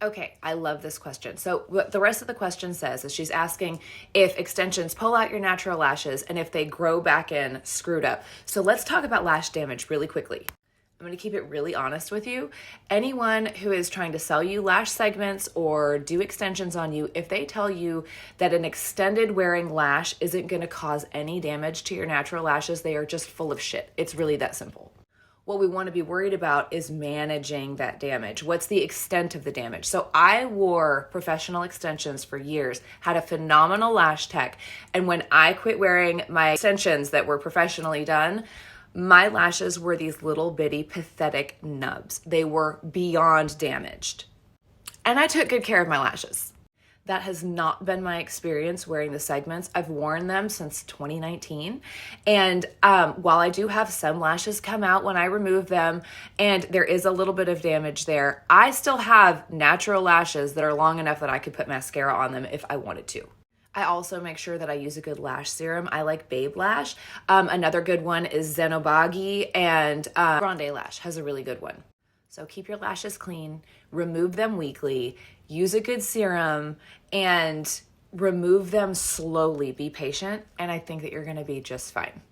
Okay, I love this question. So what the rest of the question says is she's asking if extensions pull out your natural lashes and if they grow back in screwed up. So let's talk about lash damage really quickly. I'm going to keep it really honest with you. Anyone who is trying to sell you lash segments or do extensions on you, if they tell you that an extended wearing lash isn't going to cause any damage to your natural lashes, they are just full of shit. It's really that simple. What we want to be worried about is managing that damage. What's the extent of the damage? So I wore professional extensions for years, had a phenomenal lash tech, and when I quit wearing my extensions that were professionally done, my lashes were these little bitty pathetic nubs. They were beyond damaged. And I took good care of my lashes. That has not been my experience wearing the segments. I've worn them since 2019. And while I do have some lashes come out when I remove them, and there is a little bit of damage there, I still have natural lashes that are long enough that I could put mascara on them if I wanted to. I also make sure that I use a good lash serum. I like Babe Lash. Another good one is Zenobagi, and Grande Lash has a really good one. So keep your lashes clean, remove them weekly, use a good serum, and remove them slowly. Be patient, and I think that you're going to be just fine.